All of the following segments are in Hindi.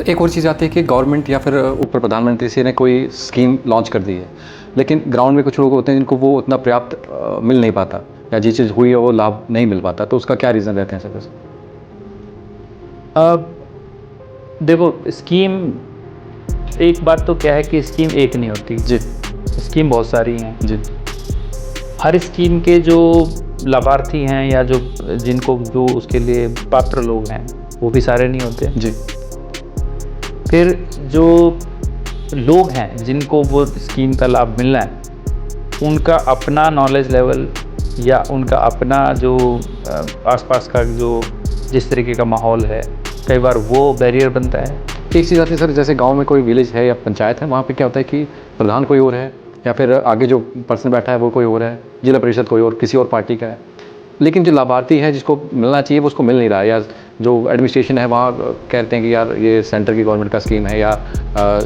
एक और चीज़ आती है कि गवर्नमेंट या फिर ऊपर प्रधानमंत्री से ने कोई स्कीम लॉन्च कर दी है, लेकिन ग्राउंड में कुछ लोग होते हैं जिनको वो उतना पर्याप्त मिल नहीं पाता, या जिस चीज़ हुई है वो लाभ नहीं मिल पाता, तो उसका क्या रीज़न रहते हैं सर वैसे? अब देखो, स्कीम, एक बात तो क्या है कि स्कीम एक नहीं होती, जी। स्कीम बहुत सारी हैं। जी। हर स्कीम के जो लाभार्थी हैं या जो जिनको जो उसके लिए पात्र लोग हैं, वो भी सारे नहीं होते। जी। फिर जो लोग हैं जिनको वो स्कीम का लाभ मिलना है, उनका अपना नॉलेज लेवल या उनका अपना जो आसपास का जो जिस तरीके का माहौल है, कई बार वो बैरियर बनता है। एक चीज़ आती है सर, जैसे गाँव में कोई विलेज है या पंचायत है, वहाँ पे क्या होता है कि प्रधान कोई और है, या फिर आगे जो पर्सन बैठा है वो कोई और है, जिला परिषद कोई और किसी और पार्टी का है, लेकिन जो लाभार्थी है जिसको मिलना चाहिए वो उसको मिल नहीं रहा है, या जो एडमिनिस्ट्रेशन है वहाँ कहते हैं कि यार ये सेंटर की गवर्नमेंट का स्कीम है या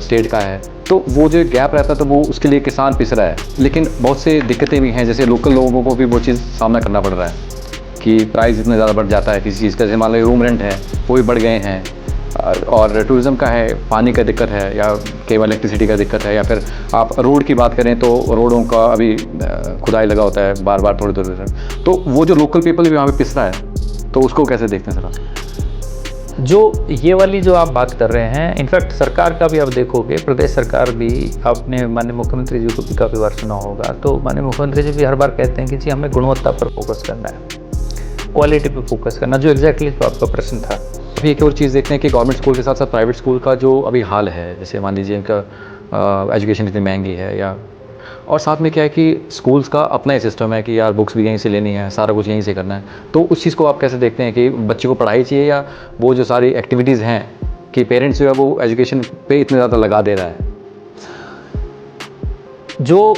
स्टेट का है, तो वो जो गैप रहता है तो वो उसके लिए किसान पिस रहा है। लेकिन बहुत से दिक्कतें भी हैं, जैसे लोकल लोगों को भी वो चीज़ सामना करना पड़ रहा है कि प्राइस इतना ज़्यादा बढ़ जाता है किसी चीज़ का, जैसे मान लो रूम रेंट है वो भी बढ़ गए हैं, और टूरिज़्म का है, पानी का दिक्कत है, या केवल इलेक्ट्रिसिटी का दिक्कत है, या फिर आप रोड की बात करें तो रोडों का अभी खुदाई लगा होता है बार बार थोड़ी देर, तो वो जो लोकल पीपल भी वहाँ पे पिस रहा है, तो उसको कैसे देखते हैं सर आप? जो ये वाली जो आप बात कर रहे हैं, इनफैक्ट सरकार का भी आप देखोगे, प्रदेश सरकार भी, आपने माननीय मुख्यमंत्री जी को भी काफ़ी बार सुना होगा, तो माननीय मुख्यमंत्री जी भी हर बार कहते हैं कि जी हमें गुणवत्ता पर फोकस करना है, क्वालिटी पर फोकस करना, जो एग्जैक्टली तो आपका प्रश्न था। अभी एक और चीज़ देखते हैं कि गवर्नमेंट स्कूल के साथ साथ प्राइवेट स्कूल का जो अभी हाल है, जैसे मान लीजिए इनका एजुकेशन इतनी महंगी है, या और साथ में क्या है कि स्कूल्स का अपना ही सिस्टम है कि यार बुक्स भी यहीं से लेनी है, सारा कुछ यहीं से करना है, तो उस चीज़ को आप कैसे देखते हैं कि बच्चे को पढ़ाई चाहिए, या वो जो सारी एक्टिविटीज़ हैं कि पेरेंट्स जो है वो एजुकेशन पे इतने ज़्यादा लगा दे रहा है? जो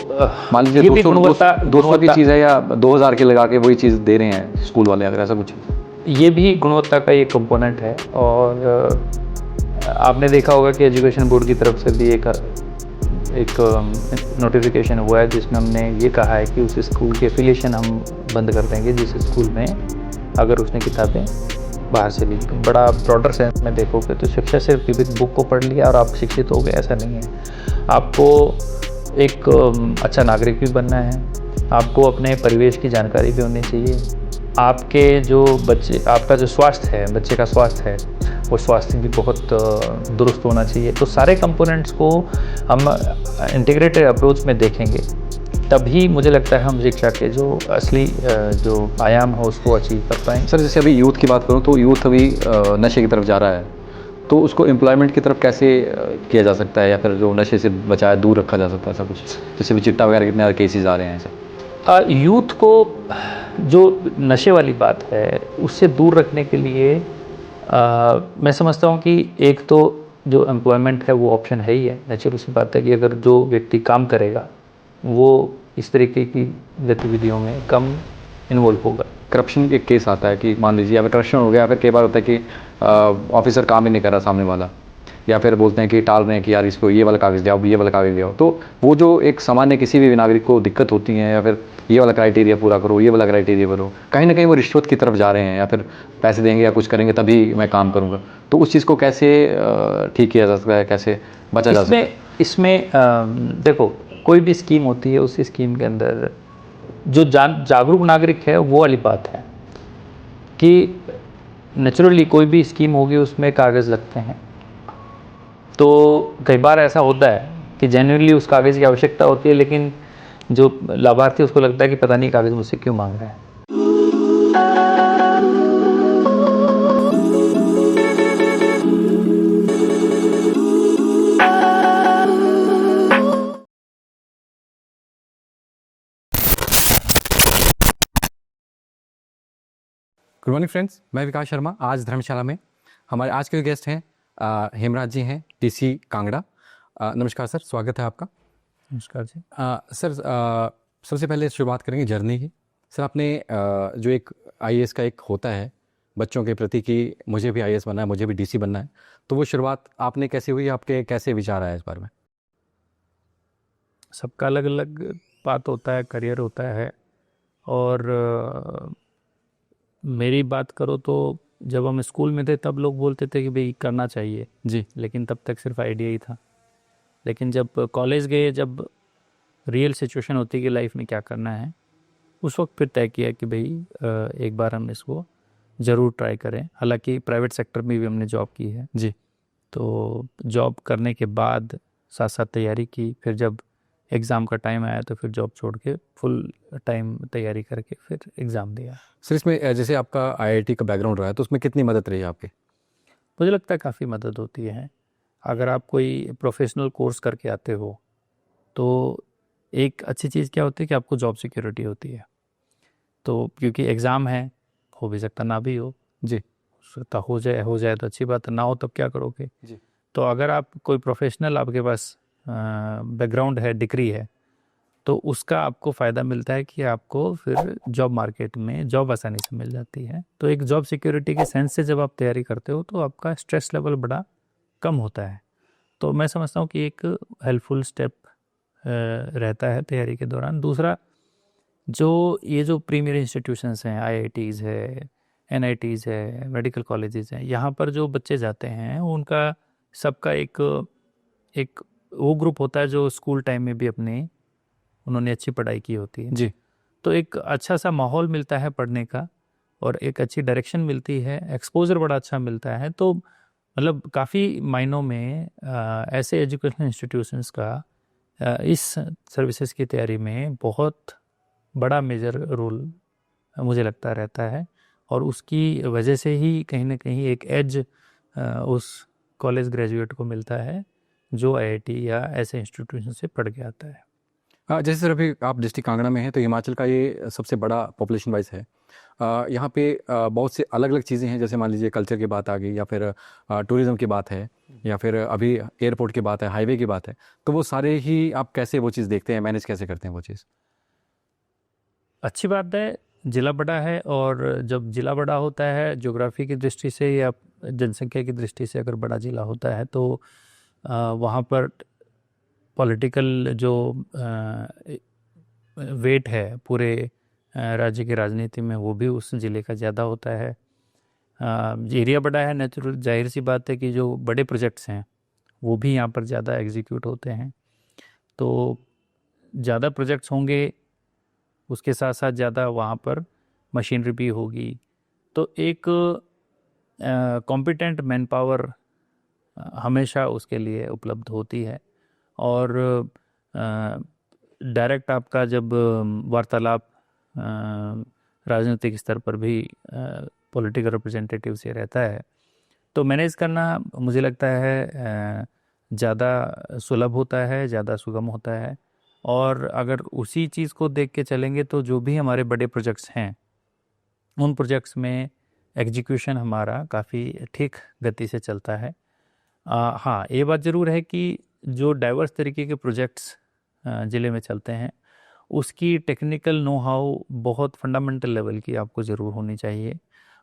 मान लीजिए 200 की चीज़ है या 2000 की लगा के वही चीज़ दे रहे हैं स्कूल वाले, अगर ऐसा कुछ? ये भी गुणवत्ता का एक कंपोनेंट है, और आपने देखा होगा कि एजुकेशन बोर्ड की तरफ से भी एक नोटिफिकेशन हुआ है जिसमें हमने ये कहा है कि उस स्कूल की एफिलिएशन हम बंद कर देंगे जिस स्कूल में अगर उसने किताबें बाहर से ली। तो बड़ा ब्रॉडर सेंस में देखोगे तो शिक्षा सिर्फ विविध बुक को पढ़ लिया और आप शिक्षित हो गए, ऐसा नहीं है। आपको एक अच्छा नागरिक भी बनना है, आपको अपने परिवेश की जानकारी भी होनी चाहिए, आपके जो बच्चे, आपका जो स्वास्थ्य है, बच्चे का स्वास्थ्य है, वो स्वास्थ्य भी बहुत दुरुस्त होना चाहिए। तो सारे कंपोनेंट्स को हम इंटीग्रेटेड अप्रोच में देखेंगे, तभी मुझे लगता है हम शिक्षा के जो असली जो आयाम है उसको अचीव कर पाएंगे। सर जैसे अभी यूथ की बात करूँ तो यूथ अभी नशे की तरफ जा रहा है, तो उसको एम्प्लॉयमेंट की तरफ कैसे किया जा सकता है, या फिर जो नशे से बचाया दूर रखा जा सकता है, ऐसा कुछ? जैसे भी चिट्टा वगैरह कितने केसेस आ रहे हैं सर। यूथ को जो नशे वाली बात है उससे दूर रखने के लिए मैं समझता हूँ कि एक तो जो एम्प्लॉयमेंट है वो ऑप्शन है ही है। नेचुरल सी बात है कि अगर जो व्यक्ति काम करेगा वो इस तरीके की गतिविधियों में कम इन्वॉल्व होगा। करप्शन एक केस आता है कि मान लीजिए या फिर करप्शन हो गया, या फिर कई बार होता है कि ऑफिसर काम ही नहीं कर रहा सामने वाला, या फिर बोलते हैं कि टाल रहे हैं कि यार इसको ये वाला कागज़ दिया, ये वाला कागज़ दिया, तो वो जो एक सामान्य किसी भी नागरिक को दिक्कत होती है, या फिर ये वाला क्राइटेरिया पूरा करो, ये वाला क्राइटेरिया करो, कहीं ना कहीं वो रिश्वत की तरफ जा रहे हैं, या फिर पैसे देंगे या कुछ करेंगे तभी मैं काम करूँगा, तो उस चीज़ को कैसे ठीक किया जा सकता है, कैसे बचा जा सकता है? इसमें देखो, कोई भी स्कीम होती है, उस स्कीम के अंदर जो जागरूक नागरिक है वो वाली बात है कि नेचुरली कोई भी स्कीम होगी उसमें कागज़ लगते हैं, तो कई बार ऐसा होता है कि जेन्युइनली उस कागज़ की आवश्यकता होती है, लेकिन जो लाभार्थी उसको लगता है कि पता नहीं कागज़ मुझसे क्यों मांग रहा है। गुड मॉर्निंग फ्रेंड्स, मैं विकास शर्मा। आज धर्मशाला में हमारे आज के गेस्ट हैं हेमराज जी हैं, डीसी कांगड़ा। नमस्कार सर, स्वागत है आपका। नमस्कार जी। सर सबसे पहले शुरुआत करेंगे जर्नी की। सर आपने जो एक आईएएस का एक होता है बच्चों के प्रति कि मुझे भी आईएएस बनना है, मुझे भी डीसी बनना है, तो वो शुरुआत आपने कैसे हुई, आपके कैसे विचार आया इस बारे में? सबका अलग अलग बात होता है, करियर होता है, और मेरी बात करो तो जब हम स्कूल में थे तब लोग बोलते थे कि भाई करना चाहिए, जी लेकिन तब तक सिर्फ आइडिया ही था। लेकिन जब कॉलेज गए, जब रियल सिचुएशन होती है कि लाइफ में क्या करना है, उस वक्त फिर तय किया कि भाई एक बार हम इसको ज़रूर ट्राई करें। हालांकि प्राइवेट सेक्टर में भी हमने जॉब की है, जी। तो जॉब करने के बाद साथ साथ तैयारी की। फिर जब एग्ज़ाम का टाइम आया तो फिर जॉब छोड़ के फुल टाइम तैयारी करके फिर एग्ज़ाम दिया। सर इसमें जैसे आपका आईआईटी का बैकग्राउंड रहा है तो उसमें कितनी मदद रही आपकी? मुझे लगता है काफ़ी मदद होती है। अगर आप कोई प्रोफेशनल कोर्स करके आते हो तो एक अच्छी चीज़ क्या होती है कि आपको जॉब सिक्योरिटी होती है। तो क्योंकि एग्ज़ाम है, हो भी सकता ना भी हो, जी हो सकता हो जाए तो अच्छी बात है, ना हो तब क्या करोगे। जी तो अगर आप कोई प्रोफेशनल, आपके पास बैकग्राउंड है, डिग्री है, तो उसका आपको फ़ायदा मिलता है कि आपको फिर जॉब मार्केट में जॉब आसानी से मिल जाती है। तो एक जॉब सिक्योरिटी के सेंस से जब आप तैयारी करते हो तो आपका स्ट्रेस लेवल बड़ा कम होता है। तो मैं समझता हूँ कि एक हेल्पफुल स्टेप रहता है तैयारी के दौरान। दूसरा, जो प्रीमियर इंस्टीट्यूशंस हैं, आईआईटीज़ है, एनआईटीज़ है, मेडिकल कॉलेजेस हैं, यहाँ पर जो बच्चे जाते हैं उनका सबका एक एक वो ग्रुप होता है जो स्कूल टाइम में भी उन्होंने अच्छी पढ़ाई की होती है। जी तो एक अच्छा सा माहौल मिलता है पढ़ने का और एक अच्छी डायरेक्शन मिलती है, एक्सपोजर बड़ा अच्छा मिलता है। तो मतलब काफ़ी मायनों में ऐसे एजुकेशनल इंस्टीट्यूशंस का इस सर्विसेज की तैयारी में बहुत बड़ा मेजर रोल मुझे लगता रहता है। और उसकी वजह से ही कहीं ना कहीं एक एज उस कॉलेज ग्रेजुएट को मिलता है जो आईआईटी या ऐसे इंस्टीट्यूशन से पढ़ के आता है। जैसे सर अभी आप डिस्ट्रिक्ट कांगड़ा में हैं तो हिमाचल का ये सबसे बड़ा पॉपुलेशन वाइज है। यहाँ पे बहुत से अलग अलग चीज़ें हैं, जैसे मान लीजिए कल्चर की बात आ गई या फिर टूरिज़्म की बात है या फिर अभी एयरपोर्ट की बात है, हाईवे की बात है। तो वो सारे ही आप कैसे वो चीज़ देखते हैं, मैनेज कैसे करते हैं वो चीज़? अच्छी बात है, ज़िला बड़ा है और जब ज़िला बड़ा होता है ज्योग्राफी की दृष्टि से या जनसंख्या की दृष्टि से, अगर बड़ा ज़िला होता है तो वहाँ पर पॉलिटिकल जो वेट है पूरे राज्य की राजनीति में, वो भी उस ज़िले का ज़्यादा होता है। एरिया बड़ा है, नेचुरल जाहिर सी बात है कि जो बड़े प्रोजेक्ट्स हैं वो भी यहाँ पर ज़्यादा एग्जीक्यूट होते हैं। तो ज़्यादा प्रोजेक्ट्स होंगे, उसके साथ साथ ज़्यादा वहाँ पर मशीनरी भी होगी। तो एक कॉम्पिटेंट मैन पावर हमेशा उसके लिए उपलब्ध होती है। और डायरेक्ट आपका जब वार्तालाप राजनीतिक स्तर पर भी पॉलिटिकल रिप्रेजेंटेटिव से रहता है, तो मैनेज करना मुझे लगता है ज़्यादा सुलभ होता है, ज़्यादा सुगम होता है। और अगर उसी चीज़ को देख के चलेंगे तो जो भी हमारे बड़े प्रोजेक्ट्स हैं उन प्रोजेक्ट्स में एग्जीक्यूशन हमारा काफ़ी ठीक गति से चलता है। हाँ, ये बात ज़रूर है कि जो डाइवर्स तरीके के प्रोजेक्ट्स ज़िले में चलते हैं उसकी टेक्निकल नो हाउ बहुत फंडामेंटल लेवल की आपको ज़रूर होनी चाहिए।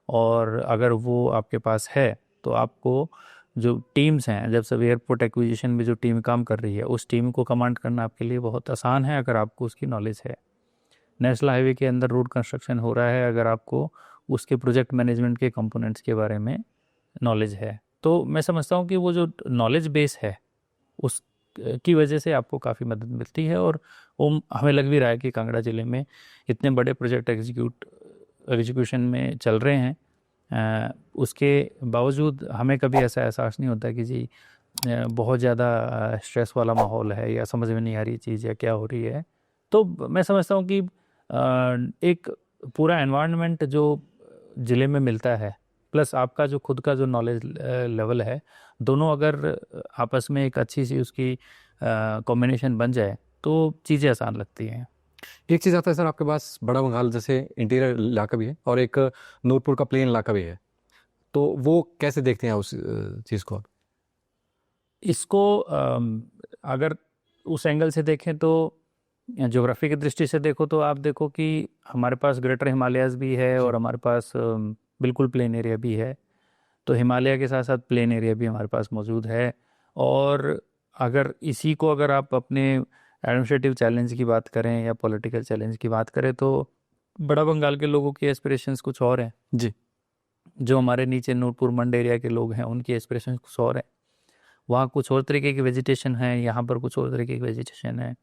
और अगर वो आपके पास है तो आपको जो टीम्स हैं, जब सब एयरपोर्ट एक्विजिशन में जो टीम काम कर रही है उस टीम को कमांड करना आपके लिए बहुत आसान है अगर आपको उसकी नॉलेज है। नेशनल हाईवे के अंदर रोड कंस्ट्रक्शन हो रहा है, अगर आपको उसके प्रोजेक्ट मैनेजमेंट के कंपोनेंट्स के बारे में नॉलेज है, तो मैं समझता हूँ कि वो जो नॉलेज बेस है उस की वजह से आपको काफ़ी मदद मिलती है। और वो हमें लग भी रहा है कि कांगड़ा ज़िले में इतने बड़े प्रोजेक्ट एग्जीक्यूशन में चल रहे हैं, उसके बावजूद हमें कभी ऐसा एहसास नहीं होता कि जी बहुत ज़्यादा स्ट्रेस वाला माहौल है या समझ में नहीं आ रही चीज़ या क्या हो रही है। तो मैं समझता हूँ कि एक पूरा एनवायरनमेंट जो ज़िले में मिलता है प्लस आपका जो खुद का जो नॉलेज लेवल है, दोनों अगर आपस में एक अच्छी सी उसकी कॉम्बिनेशन बन जाए तो चीज़ें आसान लगती हैं। एक चीज़ आता है सर आपके पास, बड़ा बंगाल जैसे इंटीरियर इलाका भी है और एक नूरपुर का प्लेन इलाका भी है, तो वो कैसे देखते हैं उस चीज़ को? इसको अगर उस एंगल से देखें तो ज्योग्राफी की दृष्टि से देखो तो आप देखो कि हमारे पास ग्रेटर हिमालयाज़ भी है और हमारे पास बिल्कुल प्लेन एरिया भी है। तो हिमालय के साथ साथ प्लेन एरिया भी हमारे पास मौजूद है। और अगर आप अपने एडमिनिस्ट्रेटिव चैलेंज की बात करें या पॉलिटिकल चैलेंज की बात करें तो बड़ा बंगाल के लोगों की एस्पिरेशंस कुछ और हैं। जी जो हमारे नीचे नूरपुर मंड एरिया के लोग हैं उनकी एस्पिरेशन कुछ और है, वहाँ कुछ और तरीके की वेजिटेशन है, यहाँ पर कुछ और तरीके की वेजिटेशन है।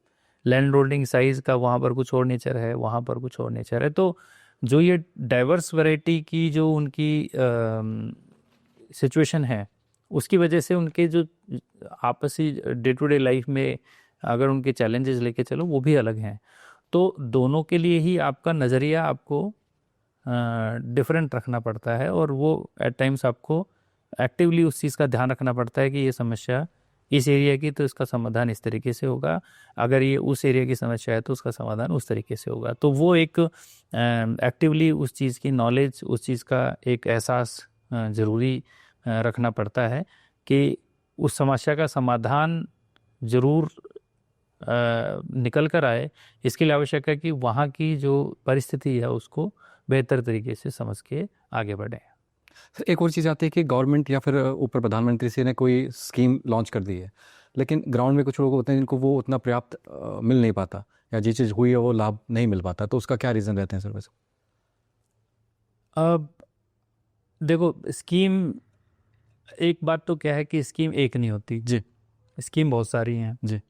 लैंड होल्डिंग साइज़ का वहाँ पर कुछ और नेचर है, वहाँ पर कुछ और नेचर है। तो जो ये डाइवर्स वैरायटी की जो उनकी सिचुएशन है, उसकी वजह से उनके जो आपसी डे टू डे लाइफ में अगर उनके चैलेंजेस लेके चलो वो भी अलग हैं। तो दोनों के लिए ही आपका नज़रिया आपको डिफरेंट रखना पड़ता है, और वो एट टाइम्स आपको एक्टिवली उस चीज़ का ध्यान रखना पड़ता है कि ये समस्या इस एरिया की तो इसका समाधान इस तरीके से होगा, अगर ये उस एरिया की समस्या है तो उसका समाधान उस तरीके से होगा। तो वो एक एक्टिवली उस चीज़ की नॉलेज, उस चीज़ का एक एहसास ज़रूरी रखना पड़ता है कि उस समस्या का समाधान ज़रूर निकल कर आए। इसके लिए आवश्यक है कि वहाँ की जो परिस्थिति है उसको बेहतर तरीके से समझ के आगे बढ़ें। सर, एक और चीज़ आती है कि गवर्नमेंट या फिर ऊपर प्रधानमंत्री से ने कोई स्कीम लॉन्च कर दी है, लेकिन ग्राउंड में कुछ लोग होते हैं जिनको वो उतना पर्याप्त मिल नहीं पाता, या जो चीज़ हुई है वो लाभ नहीं मिल पाता, तो उसका क्या रीज़न रहते हैं सर वैसे? अब देखो, स्कीम, एक बात तो क्या है कि स्कीम एक नहीं होती जी स्कीम बहुत सारी हैं। जी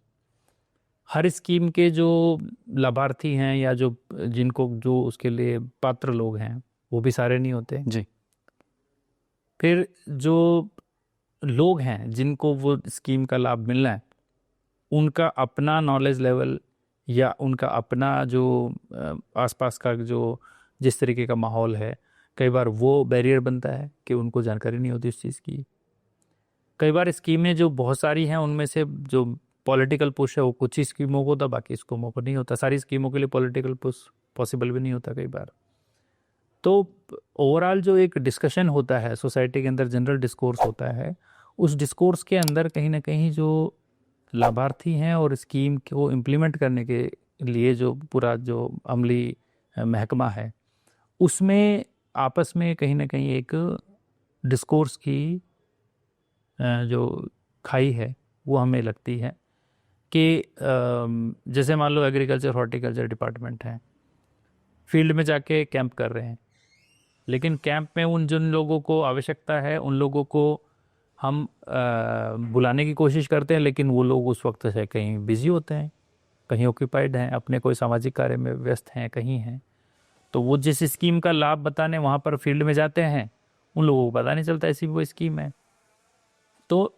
हर स्कीम के जो लाभार्थी हैं या जो जिनको जो उसके लिए पात्र लोग हैं वो भी सारे नहीं होते। जी फिर जो लोग हैं जिनको वो स्कीम का लाभ मिलना है, उनका अपना नॉलेज लेवल या उनका अपना जो आसपास का जो जिस तरीके का माहौल है, कई बार वो बैरियर बनता है कि उनको जानकारी नहीं होती उस चीज़ की। कई बार स्कीमें जो बहुत सारी हैं उनमें से जो पॉलिटिकल पुश है वो कुछ ही स्कीमों को होता, बाकी स्कीमों को नहीं होता। सारी स्कीमों के लिए पॉलिटिकल पुश पॉसिबल भी नहीं होता कई बार। तो ओवरऑल जो एक डिस्कशन होता है सोसाइटी के अंदर, जनरल डिस्कोर्स होता है, उस डिस्कोर्स के अंदर कहीं ना कहीं जो लाभार्थी हैं और स्कीम को इम्प्लीमेंट करने के लिए जो पूरा जो अमली महकमा है, उसमें आपस में कहीं ना कहीं एक डिस्कोर्स की जो खाई है वो हमें लगती है कि जैसे मान लो एग्रीकल्चर हॉर्टिकल्चर डिपार्टमेंट है, फील्ड में जाके कैंप कर रहे हैं, लेकिन कैंप में उन जिन लोगों को आवश्यकता है उन लोगों को हम बुलाने की कोशिश करते हैं, लेकिन वो लोग उस वक्त से कहीं बिजी होते हैं, कहीं ऑक्यूपाइड हैं, अपने कोई सामाजिक कार्य में व्यस्त हैं, कहीं हैं। तो वो जिस स्कीम का लाभ बताने वहाँ पर फील्ड में जाते हैं, उन लोगों को पता नहीं चलता ऐसी वो स्कीम है। तो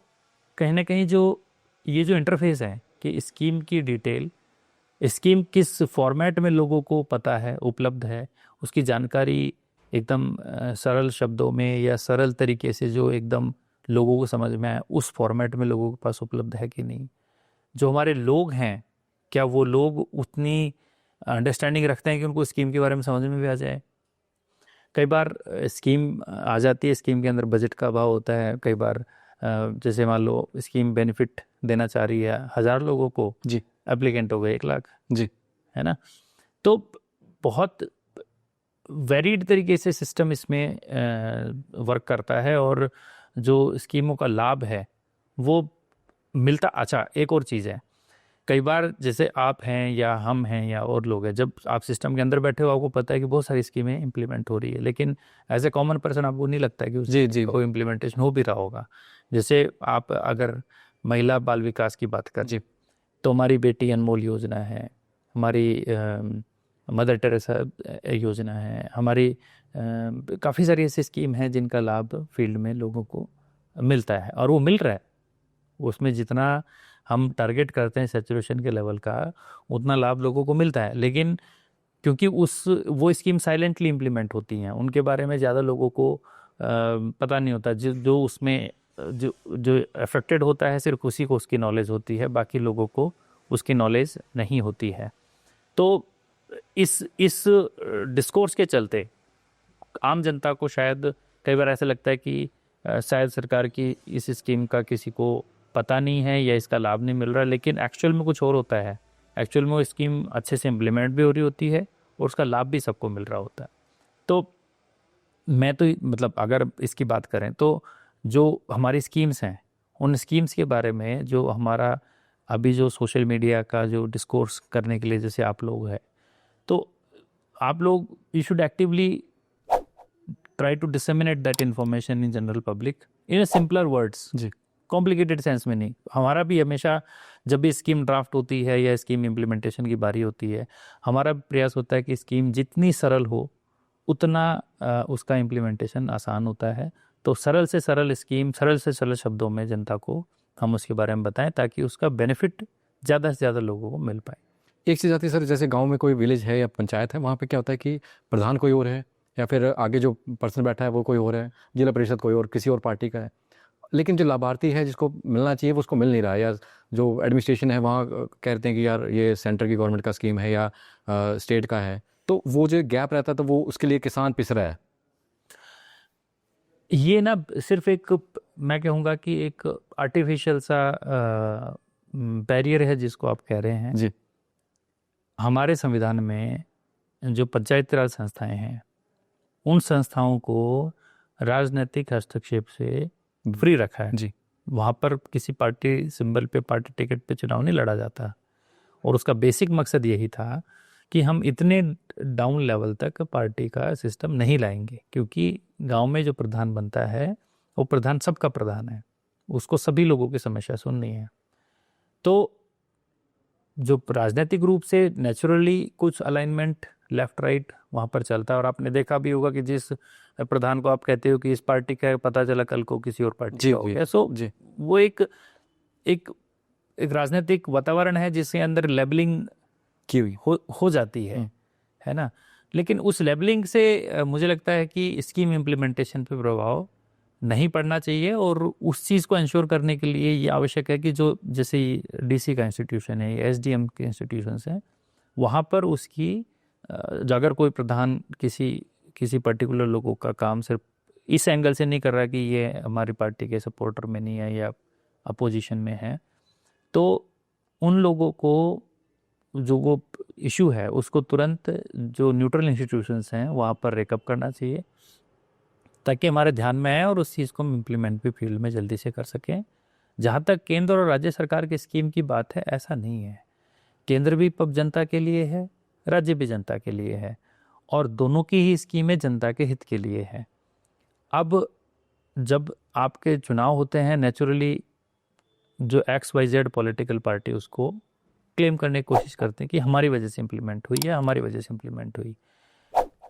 कहीं ना कहीं जो ये जो इंटरफेस है कि स्कीम की डिटेल, स्कीम किस फॉर्मेट में लोगों को पता है, उपलब्ध है, उसकी जानकारी एकदम सरल शब्दों में या सरल तरीके से जो एकदम लोगों को समझ में आए उस फॉर्मेट में लोगों के पास उपलब्ध है कि नहीं। जो हमारे लोग हैं, क्या वो लोग उतनी अंडरस्टैंडिंग रखते हैं कि उनको स्कीम के बारे में समझ में भी आ जाए। कई बार स्कीम आ जाती है, स्कीम के अंदर बजट का अभाव होता है। कई बार जैसे मान लो स्कीम बेनिफिट देना चाह रही है 1000 लोगों को, जी एप्लीकेंट हो गए 1 लाख, जी है ना। तो बहुत वेरीड तरीके से सिस्टम इसमें वर्क करता है, और जो स्कीमों का लाभ है वो मिलता। अच्छा, एक और चीज़ है, कई बार जैसे आप हैं या हम हैं या और लोग हैं, जब आप सिस्टम के अंदर बैठे हो आपको पता है कि बहुत सारी स्कीमें इंप्लीमेंट हो रही है, लेकिन एज ए कॉमन पर्सन आपको नहीं लगता है कि जी जी उसको इम्प्लीमेंटेशन हो भी रहा होगा। जैसे आप अगर महिला बाल विकास की बात करें जी तो हमारी बेटी अनमोल योजना है, हमारी मदर टेरेसा योजना है, हमारी काफ़ी सारी ऐसी स्कीम हैं जिनका लाभ फील्ड में लोगों को मिलता है, और वो मिल रहा है। उसमें जितना हम टारगेट करते हैं सैचुरेशन के लेवल का, उतना लाभ लोगों को मिलता है। लेकिन क्योंकि वो स्कीम साइलेंटली इम्प्लीमेंट होती हैं, उनके बारे में ज़्यादा लोगों को पता नहीं होता। जो उसमें जो अफेक्टेड होता है सिर्फ उसी को उसकी नॉलेज होती है, बाकी लोगों को उसकी नॉलेज नहीं होती है। तो इस डिस्कोर्स के चलते आम जनता को शायद कई बार ऐसा लगता है कि शायद सरकार की इस स्कीम का किसी को पता नहीं है या इसका लाभ नहीं मिल रहा, लेकिन एक्चुअल में कुछ और होता है। एक्चुअल में वो स्कीम अच्छे से इम्प्लीमेंट भी हो रही होती है और उसका लाभ भी सबको मिल रहा होता है। तो मैं तो मतलब अगर इसकी बात करें तो जो हमारी स्कीम्स हैं, उन स्कीम्स के बारे में जो हमारा अभी जो सोशल मीडिया का जो डिस्कोर्स करने के लिए जैसे आप लोग हैं, तो आप लोग you should actively try to disseminate that information in general public in a simpler words, जी कॉम्प्लिकेटेड सेंस में नहीं। हमारा भी हमेशा जब भी स्कीम ड्राफ्ट होती है या स्कीम इम्प्लीमेंटेशन की बारी होती है, हमारा प्रयास होता है कि स्कीम जितनी सरल हो उतना उसका इम्प्लीमेंटेशन आसान होता है। तो सरल से सरल स्कीम सरल से सरल शब्दों में जनता को हम उसके बारे में बताएं ताकि उसका बेनिफिट ज़्यादा से ज़्यादा लोगों को मिल पाए। एक चीज़ आती है सर, जैसे गांव में कोई विलेज है या पंचायत है, वहाँ पे क्या होता है कि प्रधान कोई और है या फिर आगे जो पर्सन बैठा है वो कोई और है, जिला परिषद कोई और किसी और पार्टी का है, लेकिन जो लाभार्थी है जिसको मिलना चाहिए वो उसको मिल नहीं रहा है, या जो एडमिनिस्ट्रेशन है वहाँ कहते हैं कि यार ये सेंटर की गवर्नमेंट का स्कीम है या स्टेट का है, तो वो जो गैप रहता है तो वो उसके लिए किसान पिस रहा है। ये ना सिर्फ एक, मैं कहूँगा कि एक आर्टिफिशियल सा बैरियर है जिसको आप कह रहे हैं। जी हमारे संविधान में जो पंचायती राज संस्थाएं हैं उन संस्थाओं को राजनीतिक हस्तक्षेप से फ्री रखा है। जी वहाँ पर किसी पार्टी सिंबल पे, पार्टी टिकट पे चुनाव नहीं लड़ा जाता, और उसका बेसिक मकसद यही था कि हम इतने डाउन लेवल तक पार्टी का सिस्टम नहीं लाएंगे, क्योंकि गांव में जो प्रधान बनता है वो प्रधान सबका प्रधान है, उसको सभी लोगों की समस्या सुननी है। तो जो राजनीतिक रूप से नेचुरली कुछ अलाइनमेंट लेफ्ट राइट वहाँ पर चलता है, और आपने देखा भी होगा कि जिस प्रधान को आप कहते हो कि इस पार्टी का है, पता चला कल को किसी और पार्टी का हो गया। सो वो एक एक एक राजनीतिक वातावरण है जिसके अंदर लेबलिंग की हुई हो जाती है ना। लेकिन उस लेबलिंग से मुझे लगता है कि स्कीम इम्प्लीमेंटेशन पे प्रभाव नहीं पड़ना चाहिए, और उस चीज़ को इंश्योर करने के लिए ये आवश्यक है कि जो जैसे डीसी का इंस्टीट्यूशन है, एसडीएम के इंस्टीट्यूशंस हैं, वहाँ पर उसकी अगर कोई प्रधान किसी पर्टिकुलर लोगों का काम सिर्फ इस एंगल से नहीं कर रहा कि ये हमारी पार्टी के सपोर्टर में नहीं है या अपोजिशन में है, तो उन लोगों को जो वो इशू है उसको तुरंत जो न्यूट्रल इंस्टीट्यूशंस हैं वहाँ पर रेकअप करना चाहिए ताकि हमारे ध्यान में आए और उस चीज़ को हम इम्प्लीमेंट भी फील्ड में जल्दी से कर सकें। जहाँ तक केंद्र और राज्य सरकार की स्कीम की बात है, ऐसा नहीं है। केंद्र भी पब जनता के लिए है, राज्य भी जनता के लिए है, और दोनों की ही स्कीमें जनता के हित के लिए है। अब जब आपके चुनाव होते हैं, नेचुरली जो XYZ पॉलिटिकल पार्टी उसको क्लेम करने की कोशिश करते हैं कि हमारी वजह से इम्प्लीमेंट हुई है, हमारी वजह से इम्प्लीमेंट हुई।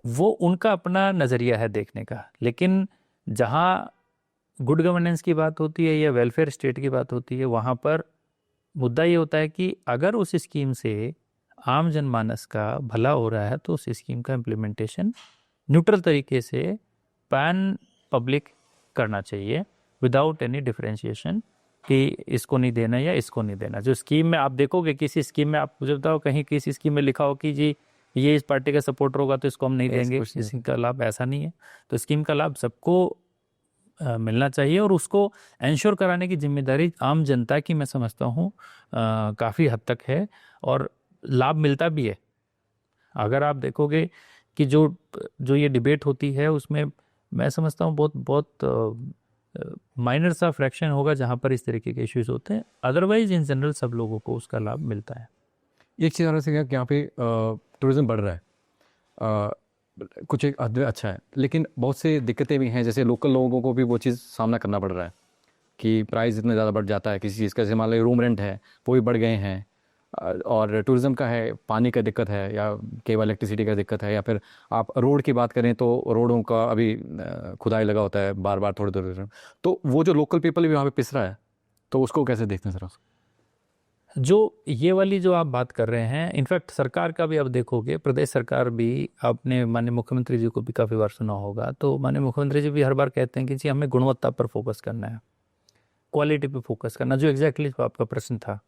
वो उनका अपना नज़रिया है देखने का, लेकिन जहाँ गुड गवर्नेंस की बात होती है या वेलफेयर स्टेट की बात होती है, वहाँ पर मुद्दा ये होता है कि अगर उस स्कीम से आम जनमानस का भला हो रहा है तो उस स्कीम का इम्प्लीमेंटेशन न्यूट्रल तरीके से पैन पब्लिक करना चाहिए विदाउट एनी डिफरेंशिएशन कि इसको नहीं देना या इसको नहीं देना। जो स्कीम में आप देखोगे, किसी स्कीम में आप मुझे बताओ कहीं किसी स्कीम में लिखा हो कि जी ये इस पार्टी का सपोर्टर होगा तो इसको हम नहीं देंगे, इसका लाभ, ऐसा नहीं है। तो स्कीम का लाभ सबको मिलना चाहिए, और उसको एंश्योर कराने की जिम्मेदारी आम जनता की मैं समझता हूँ काफ़ी हद तक है, और लाभ मिलता भी है। अगर आप देखोगे कि जो ये डिबेट होती है उसमें मैं समझता हूँ बहुत माइनर सा फ्रैक्शन होगा जहाँ पर इस तरीके के इश्यूज होते हैं, अदरवाइज इन जनरल सब लोगों को उसका लाभ मिलता है। एक चीज़ और है कि यहाँ पे टूरिज़्म बढ़ रहा है, कुछ एक हद में अच्छा है, लेकिन बहुत से दिक्कतें भी हैं, जैसे लोकल लोगों को भी वो चीज़ सामना करना पड़ रहा है कि प्राइस इतना ज़्यादा बढ़ जाता है किसी चीज़ का, जैसे मान लो रूम रेंट है वो भी बढ़ गए हैं, और टूरिज़्म का है, पानी का दिक्कत है, या केवल इलेक्ट्रिसिटी का दिक्कत है, या फिर आप रोड की बात करें तो रोडों का अभी खुदाई लगा होता है बार बार थोड़ी देर, तो वो जो लोकल पीपल भी वहाँ पे पिस रहा है, तो उसको कैसे देखते हैं सर? जो ये वाली जो आप बात कर रहे हैं, इनफैक्ट सरकार का भी आप देखोगे, प्रदेश सरकार भी, आपने माननीय मुख्यमंत्री जी को भी काफ़ी बार सुना होगा, तो माननीय मुख्यमंत्री जी भी हर बार कहते हैं कि जी हमें गुणवत्ता पर फोकस करना है, क्वालिटी पर फोकस करना। जो एग्जैक्टली आपका प्रश्न था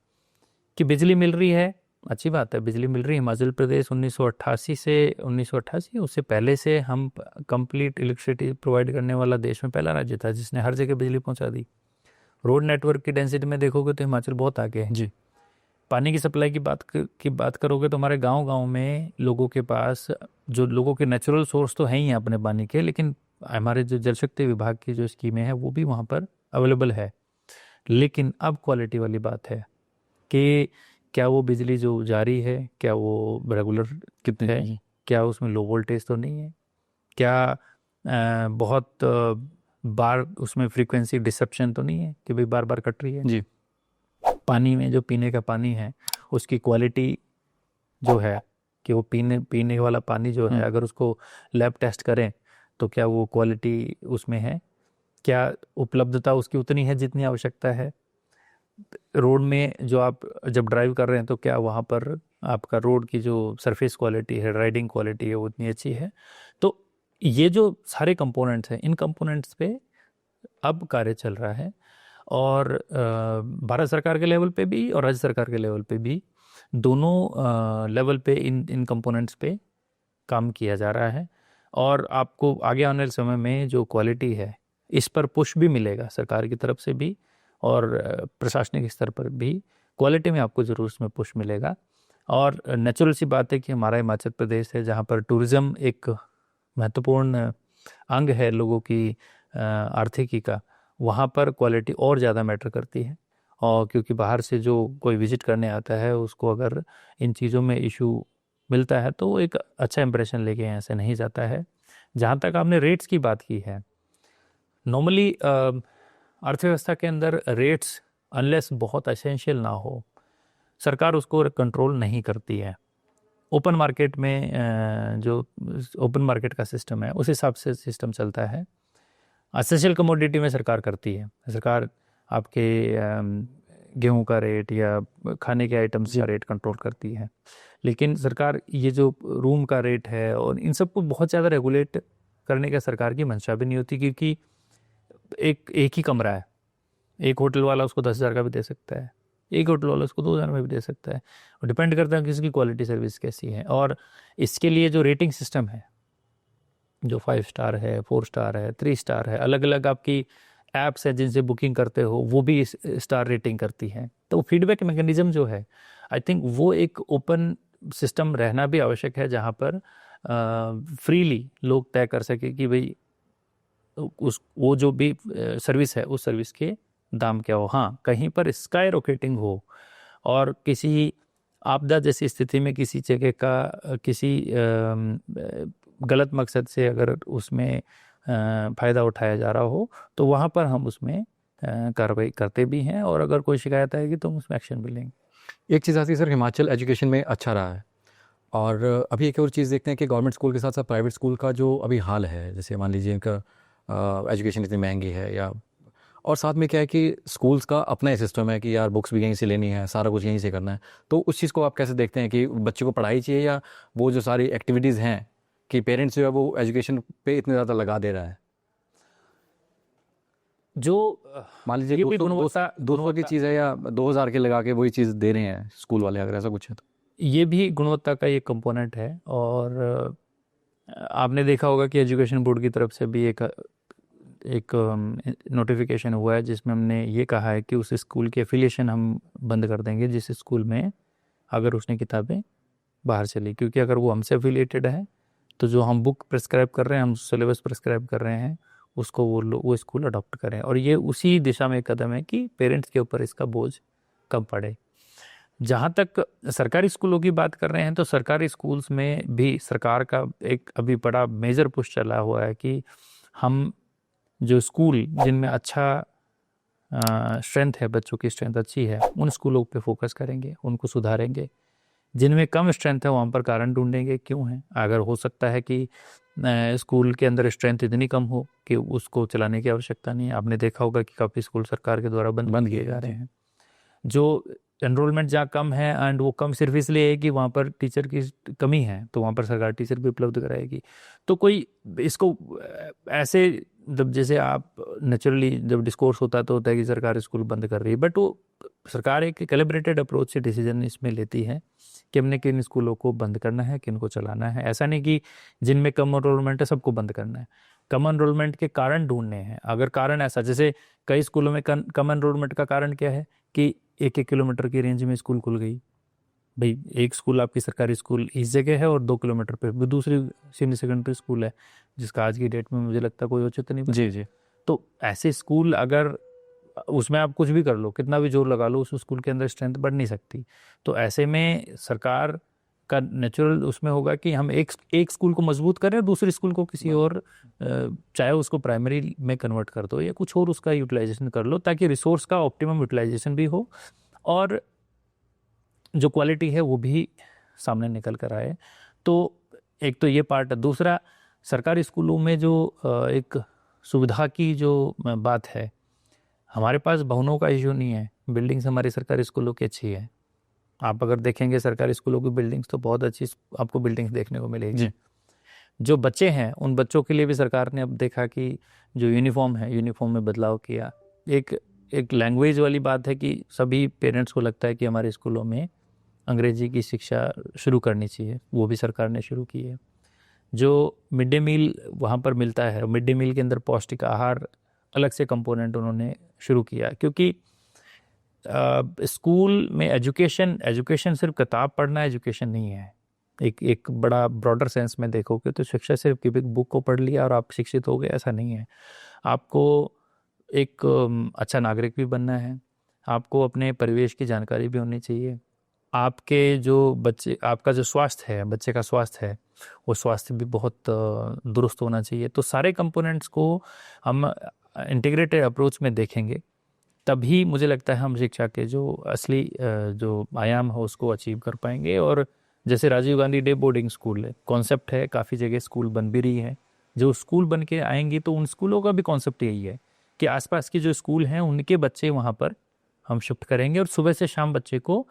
कि बिजली मिल रही है, अच्छी बात है, बिजली मिल रही है। हिमाचल प्रदेश 1988 उससे पहले से हम कंप्लीट इलेक्ट्रिसिटी प्रोवाइड करने वाला देश में पहला राज्य था जिसने हर जगह बिजली पहुंचा दी। रोड नेटवर्क की डेंसिटी में देखोगे तो हिमाचल बहुत आगे है जी। पानी की सप्लाई की बात करोगे तो हमारे गांव में लोगों के पास, जो लोगों के नेचुरल सोर्स तो हैं ही अपने पानी के, लेकिन हमारे जो जल शक्ति विभाग की जो स्कीमें हैं वो भी वहाँ पर अवेलेबल है। लेकिन अब क्वालिटी वाली बात है कि क्या वो बिजली जो जारी है क्या वो रेगुलर कितने है, क्या उसमें लो वोल्टेज तो नहीं है, क्या बहुत बार उसमें फ्रीक्वेंसी डिसेप्शन तो नहीं है कि भाई बार बार कट रही है जी। पानी में जो पीने का पानी है उसकी क्वालिटी जो है कि वो पीने वाला पानी जो है अगर उसको लैब टेस्ट करें तो क्या वो क्वालिटी उसमें है, क्या उपलब्धता उसकी उतनी है जितनी आवश्यकता है। रोड में जो आप जब ड्राइव कर रहे हैं तो क्या वहाँ पर आपका रोड की जो सरफेस क्वालिटी है, राइडिंग क्वालिटी है, वो उतनी अच्छी है। तो ये जो सारे कंपोनेंट्स हैं, इन कंपोनेंट्स पे अब कार्य चल रहा है और भारत सरकार के लेवल पे भी और राज्य सरकार के लेवल पे भी दोनों लेवल पे इन कंपोनेंट्स पे काम किया जा रहा है। और आपको आगे आने वाले समय में जो क्वालिटी है इस पर पुश भी मिलेगा सरकार की तरफ से भी और प्रशासनिक स्तर पर भी क्वालिटी में आपको ज़रूर उसमें पुश मिलेगा। और नेचुरल सी बात है कि हमारा हिमाचल प्रदेश है जहाँ पर टूरिज़्म एक महत्वपूर्ण अंग है लोगों की आर्थिकी का, वहाँ पर क्वालिटी और ज़्यादा मैटर करती है। और क्योंकि बाहर से जो कोई विजिट करने आता है उसको अगर इन चीज़ों में इशू मिलता है तो वो एक अच्छा इंप्रेशन लेके यहाँ से नहीं जाता है। जहाँ तक आपने रेट्स की बात की है, नॉर्मली अर्थव्यवस्था के अंदर रेट्स अनलेस बहुत एसेंशियल ना हो सरकार उसको कंट्रोल नहीं करती है। ओपन मार्केट में जो ओपन मार्केट का सिस्टम है उस हिसाब से सिस्टम चलता है। एसेंशियल कमोडिटी में सरकार करती है, सरकार आपके गेहूं का रेट या खाने के आइटम्स का रेट कंट्रोल करती है। लेकिन सरकार ये जो रूम का रेट है और इन सबको बहुत ज़्यादा रेगुलेट करने का सरकार की मंशा भी नहीं होती, क्योंकि एक ही कमरा है, एक होटल वाला उसको 10,000 का भी दे सकता है, एक होटल वाला उसको 2,000 में भी दे सकता है। और डिपेंड करता है किसी की क्वालिटी सर्विस कैसी है। और इसके लिए जो रेटिंग सिस्टम है, जो 5 स्टार है, 4 स्टार है, 3 स्टार है, अलग अलग आपकी ऐप्स हैं जिनसे बुकिंग करते हो वो भी स्टार रेटिंग करती हैं। तो फीडबैक मैकेनिज्म जो है, आई थिंक वो एक ओपन सिस्टम रहना भी आवश्यक है जहाँ पर फ्रीली लोग तय कर सके कि भाई उस वो जो भी सर्विस है उस सर्विस के दाम क्या हो। हाँ, कहीं पर स्काई रॉकेटिंग हो और किसी आपदा जैसी स्थिति में किसी जगह का किसी गलत मकसद से अगर उसमें फ़ायदा उठाया जा रहा हो तो वहाँ पर हम उसमें कार्रवाई करते भी हैं और अगर कोई शिकायत आएगी तो हम उसमें एक्शन भी लेंगे। एक चीज़ आती है सर, हिमाचल एजुकेशन में अच्छा रहा है और अभी एक और चीज़ देखते हैं कि गवर्नमेंट स्कूल के साथ साथ प्राइवेट स्कूल का जो अभी हाल है, जैसे मान लीजिए इनका एजुकेशन इतनी महंगी है या और साथ में क्या है कि स्कूल्स का अपना ही सिस्टम है कि यार बुक्स भी यहीं से लेनी है, सारा कुछ यहीं से करना है। तो उस चीज़ को आप कैसे देखते हैं कि बच्चे को पढ़ाई चाहिए या वो जो सारी एक्टिविटीज़ हैं कि पेरेंट्स जो है वो एजुकेशन पे इतने ज़्यादा लगा दे रहा है? जो मान लीजिए 200 की चीज़ है या 2,000 के लगा के वही चीज़ दे रहे हैं स्कूल वाले, अगर ऐसा कुछ है तो ये भी गुणवत्ता का एक कंपोनेंट है। और आपने देखा होगा कि एजुकेशन बोर्ड की तरफ से भी एक नोटिफिकेशन हुआ है जिसमें हमने ये कहा है कि उस स्कूल की एफिलिएशन हम बंद कर देंगे जिस स्कूल में अगर उसने किताबें बाहर से ली, क्योंकि अगर वो हमसे एफिलिएटेड है तो जो हम बुक प्रेस्क्राइब कर रहे हैं, हम सिलेबस प्रेस्क्राइब कर रहे हैं, उसको वो स्कूल अडॉप्ट करें। और ये उसी दिशा में एक कदम है कि पेरेंट्स के ऊपर इसका बोझ कम पड़े। जहाँ तक सरकारी स्कूलों की बात कर रहे हैं तो सरकारी स्कूल्स में भी सरकार का एक अभी बड़ा मेजर पुश चला हुआ है कि हम जो स्कूल जिनमें अच्छा स्ट्रेंथ है, बच्चों की स्ट्रेंथ अच्छी है, उन स्कूलों पे फोकस करेंगे, उनको सुधारेंगे। जिनमें कम स्ट्रेंथ है वहाँ पर कारण ढूंढेंगे क्यों है। अगर हो सकता है कि स्कूल के अंदर स्ट्रेंथ इतनी कम हो कि उसको चलाने की आवश्यकता नहीं है। आपने देखा होगा कि काफ़ी स्कूल सरकार के द्वारा बंद किए जा रहे हैं। जो एनरोलमेंट जहाँ कम है एंड वो कम सिर्फ इसलिए है कि वहाँ पर टीचर की कमी है तो वहाँ पर सरकार टीचर भी उपलब्ध कराएगी। तो कोई इसको ऐसे जब जैसे आप नेचुरली जब डिस्कोर्स होता है तो होता है कि सरकार स्कूल बंद कर रही है, बट वो सरकार एक कैलिब्रेटेड अप्रोच से डिसीजन इसमें लेती है कि हमने किन स्कूलों को बंद करना है, किन को चलाना है। ऐसा नहीं कि जिनमें कम एनरोलमेंट है सबको बंद करना है, कम एनरोलमेंट के कारण ढूंढने हैं। अगर कारण ऐसा, जैसे कई स्कूलों में कम एनरोलमेंट का कारण क्या है कि 1-1 किलोमीटर की रेंज में स्कूल खुल गई। भाई एक स्कूल आपकी सरकारी स्कूल इस जगह है और 2 किलोमीटर पे दूसरी सीनियर सेकेंडरी स्कूल है जिसका आज की डेट में मुझे लगता है कोई औचित्य नहीं। जी जी। तो ऐसे स्कूल अगर उसमें आप कुछ भी कर लो, कितना भी जोर लगा लो, उस स्कूल के अंदर स्ट्रेंथ बढ़ नहीं सकती। तो ऐसे में सरकार का नेचुरल उसमें होगा कि हम एक स्कूल को मजबूत करें और दूसरे स्कूल को किसी और चाहे उसको प्राइमरी में कन्वर्ट कर दो या कुछ और उसका यूटिलाइजेशन कर लो, ताकि रिसोर्स का ऑप्टिमम यूटिलाइजेशन भी हो और जो क्वालिटी है वो भी सामने निकल कर आए। तो एक तो ये पार्ट है। दूसरा, सरकारी स्कूलों में जो एक सुविधा की जो बात है, हमारे पास भवनों का इशू नहीं है, बिल्डिंग्स हमारी सरकारी स्कूलों की अच्छी है। आप अगर देखेंगे सरकारी स्कूलों की बिल्डिंग्स तो बहुत अच्छी आपको बिल्डिंग्स देखने को मिलेगी। जो बच्चे हैं उन बच्चों के लिए भी सरकार ने अब देखा कि जो यूनिफॉर्म है, यूनिफॉर्म में बदलाव किया। एक लैंग्वेज वाली बात है कि सभी पेरेंट्स को लगता है कि हमारे स्कूलों में अंग्रेजी की शिक्षा शुरू करनी चाहिए, वो भी सरकार ने शुरू की है। जो मिड डे मील वहाँ पर मिलता है, मिड डे मील के अंदर पौष्टिक आहार अलग से कंपोनेंट उन्होंने शुरू किया, क्योंकि स्कूल में एजुकेशन सिर्फ किताब पढ़ना एजुकेशन नहीं है। एक बड़ा ब्रॉडर सेंस में देखोगे तो शिक्षा सिर्फ कि बुक को पढ़ लिया और आप शिक्षित हो गए, ऐसा नहीं है। आपको एक अच्छा नागरिक भी बनना है, आपको अपने परिवेश की जानकारी भी होनी चाहिए, आपके जो बच्चे, आपका जो स्वास्थ्य है, बच्चे का स्वास्थ्य है, वो स्वास्थ्य भी बहुत दुरुस्त होना चाहिए। तो सारे कंपोनेंट्स को हम इंटीग्रेटेड अप्रोच में देखेंगे, तभी मुझे लगता है हम शिक्षा के जो असली जो आयाम है उसको अचीव कर पाएंगे। और जैसे Rajiv Gandhi day boarding school है, कॉन्सेप्ट है, काफ़ी जगह स्कूल बन भी रही है। जो स्कूल बन के आएंगी तो उन स्कूलों का भी कॉन्सेप्ट यही है कि आसपास के जो स्कूल हैं उनके बच्चे वहाँ पर हम शिफ्ट करेंगे और सुबह से शाम बच्चे को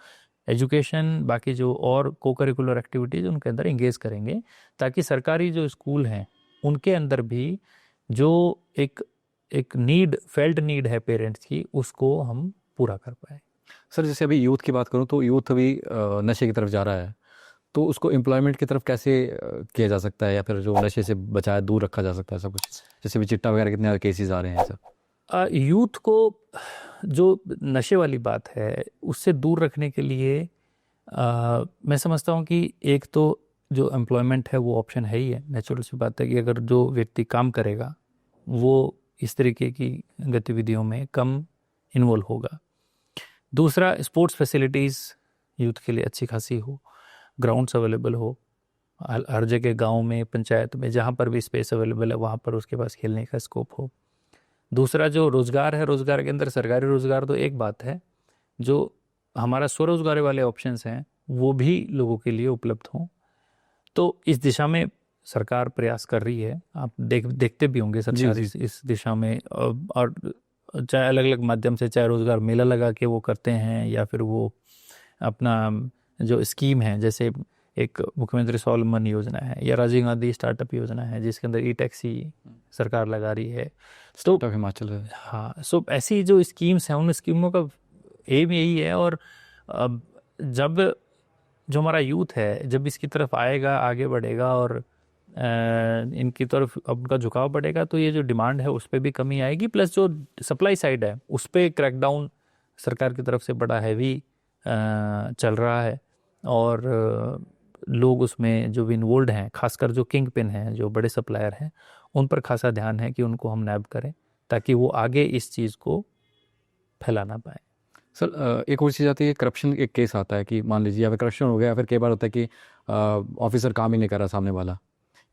एजुकेशन, बाकी जो और को करिकुलर एक्टिविटीज़ उनके अंदर इंगेज करेंगे, ताकि सरकारी जो स्कूल हैं उनके अंदर भी जो एक नीड, फेल्ट नीड है पेरेंट्स की, उसको हम पूरा कर पाए। सर जैसे अभी यूथ की बात करूँ तो यूथ अभी नशे की तरफ जा रहा है, तो उसको एम्प्लॉयमेंट की तरफ कैसे किया जा सकता है, या फिर जो नशे से बचाया दूर रखा जा सकता है सब कुछ? जैसे भी चिट्टा वगैरह कितने केसेस आ रहे हैं सब। यूथ को जो नशे वाली बात है उससे दूर रखने के लिए मैं समझता हूँ कि एक तो जो एम्प्लॉयमेंट है वो ऑप्शन है ही है। नेचुरल सी बात है कि अगर जो व्यक्ति काम करेगा वो इस तरीके की गतिविधियों में कम इन्वॉल्व होगा। दूसरा, स्पोर्ट्स फैसिलिटीज़ यूथ के लिए अच्छी खासी हो, ग्राउंड्स अवेलेबल हो हर जगह, गांव में, पंचायत में, जहाँ पर भी स्पेस अवेलेबल है वहाँ पर उसके पास खेलने का स्कोप हो। दूसरा, जो रोज़गार है, रोज़गार के अंदर सरकारी रोज़गार तो एक बात है, जो हमारा स्वरोजगार वाले ऑप्शंस हैं वो भी लोगों के लिए उपलब्ध हों। तो इस दिशा में सरकार प्रयास कर रही है। आप देखते भी होंगे सरकार इस दिशा में, और चाहे अलग अलग माध्यम से, चाहे रोज़गार मेला लगा के वो करते हैं, या फिर वो अपना जो स्कीम है, जैसे एक मुख्यमंत्री स्वावलंबन योजना है या राजीव गांधी स्टार्टअप योजना है जिसके अंदर ई टैक्सी सरकार लगा रही है, तो हिमाचल है। हाँ, सो ऐसी जो स्कीम्स हैं उन स्कीमों का एम यही है। और जब जो हमारा यूथ है जब इसकी तरफ आएगा, आगे बढ़ेगा और इनकी तरफ उनका झुकाव बढ़ेगा, तो ये जो डिमांड है उस पर भी कमी आएगी। प्लस जो सप्लाई साइड है उस पर क्रैकडाउन सरकार की तरफ से बड़ा हैवी चल रहा है, और लोग उसमें जो भी इन्वॉल्व हैं, खासकर जो किंग पिन हैं, जो बड़े सप्लायर हैं, उन पर खासा ध्यान है कि उनको हम नैब करें ताकि वो आगे इस चीज़ को फैला ना पाए। सर एक और चीज़ आती है, करप्शन एक केस आता है कि मान लीजिए या फिर करप्शन हो गया, या फिर कई बार होता है कि ऑफिसर काम ही नहीं कर रहा सामने वाला,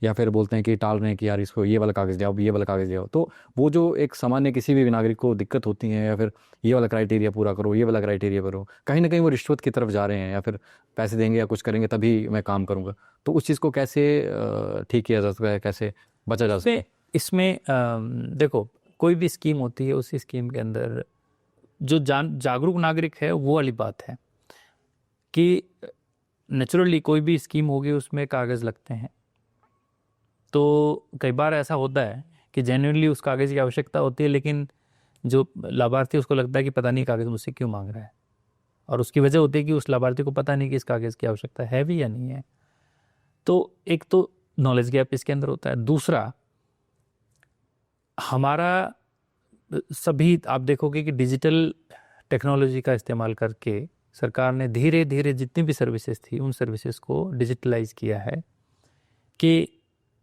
या फिर बोलते हैं कि टाल रहे हैं कि यार इसको ये वाला कागज़ दिया, ये वाला कागज़ दिया। तो वो जो एक सामान्य किसी भी नागरिक को दिक्कत होती है, या फिर ये वाला क्राइटेरिया पूरा करो, ये वाला क्राइटेरिया करो, कहीं ना कहीं वो रिश्वत की तरफ जा रहे हैं, या फिर पैसे देंगे या कुछ करेंगे तभी मैं काम करूँगा। तो उस चीज़ को कैसे ठीक किया जा सकता है, कैसे बचा जा सकता है? इसमें देखो, कोई भी स्कीम होती है, उसी स्कीम के अंदर जो जागरूक नागरिक है वो वाली बात है कि नेचुरली कोई भी स्कीम होगी उसमें कागज़ लगते हैं। तो कई बार ऐसा होता है कि जेन्युइनली उस कागज़ की आवश्यकता होती है, लेकिन जो लाभार्थी उसको लगता है कि पता नहीं कागज़ मुझसे क्यों मांग रहा है, और उसकी वजह होती है कि उस लाभार्थी को पता नहीं कि इस कागज़ की आवश्यकता है भी या नहीं है। तो एक तो नॉलेज गैप इसके अंदर होता है। दूसरा, हमारा सभी आप देखोगे कि डिजिटल टेक्नोलॉजी का इस्तेमाल करके सरकार ने धीरे धीरे जितनी भी सर्विसेज थी उन सर्विसेज को डिजिटलाइज किया है कि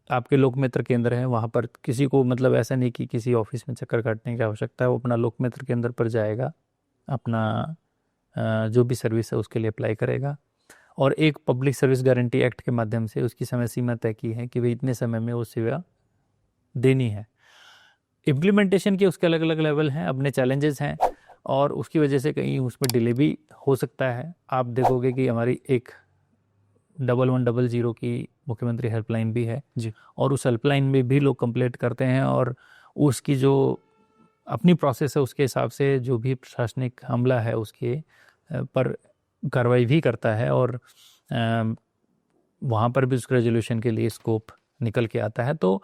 आपके लोकमित्र केंद्र हैं, वहाँ पर किसी को मतलब ऐसा नहीं कि किसी ऑफिस में चक्कर काटने की आवश्यकता है, वो अपना लोकमित्र केंद्र पर जाएगा, अपना जो भी सर्विस है उसके लिए अप्लाई करेगा, और एक पब्लिक सर्विस गारंटी एक्ट के माध्यम से उसकी समय सीमा तय की है कि भाई इतने समय में वो सेवा देनी है। इम्प्लीमेंटेशन के उसके अलग अलग लेवल हैं, अपने चैलेंजेस हैं, और उसकी वजह से कहीं उसमें डिले भी हो सकता है। आप देखोगे कि हमारी एक 1100 की मुख्यमंत्री हेल्पलाइन भी है जी। और उस हेल्पलाइन में भी लोग कंप्लेंट करते हैं और उसकी जो अपनी प्रोसेस है उसके हिसाब से जो भी प्रशासनिक हमला है उसके पर कार्रवाई भी करता है और वहाँ पर भी उसके रेजोल्यूशन के लिए स्कोप निकल के आता है। तो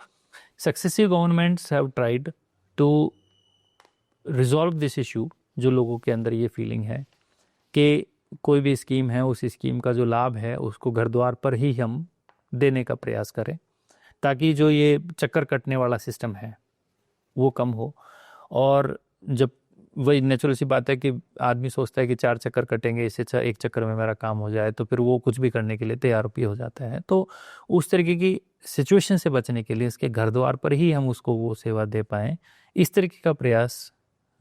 successive governments have tried to resolve this issue, जो लोगों के अंदर ये फीलिंग है कि कोई भी स्कीम है उस स्कीम का जो लाभ है उसको घर द्वार पर ही हम देने का प्रयास करें, ताकि जो ये चक्कर कटने वाला सिस्टम है वो कम हो। और जब वही नेचुरल सी बात है कि आदमी सोचता है कि 4 चक्कर कटेंगे, इससे अच्छा एक चक्कर में मेरा काम हो जाए, तो फिर वो कुछ भी करने के लिए तैयार भी हो जाता है। तो उस तरीके की सिचुएशन से बचने के लिए इसके घर द्वार पर ही हम उसको वो सेवा दे पाएँ, इस तरीके का प्रयास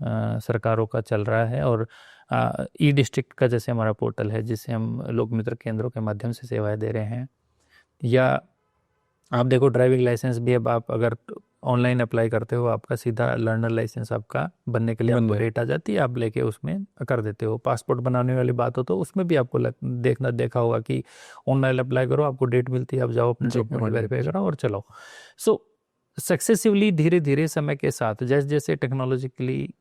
सरकारों का चल रहा है। और ई डिस्ट्रिक्ट का जैसे हमारा पोर्टल है जिससे हम लोक मित्र केंद्रों के माध्यम से सेवाएं दे रहे हैं, या आप देखो ड्राइविंग लाइसेंस भी अब आप अगर ऑनलाइन अप्लाई करते हो आपका सीधा लर्नर लाइसेंस आपका बनने के लिए आपको डेट आ जाती है, आप लेके उसमें कर देते हो। पासपोर्ट बनाने वाली बात हो तो उसमें भी आपको देखा होगा कि ऑनलाइन अप्लाई करो, आपको डेट मिलती है, आप जाओ अपने डॉक्यूमेंट वेरीफाई करो और चलो। सो सक्सेसिवली धीरे धीरे समय के साथ जैसे जैसे टेक्नोलॉजिकली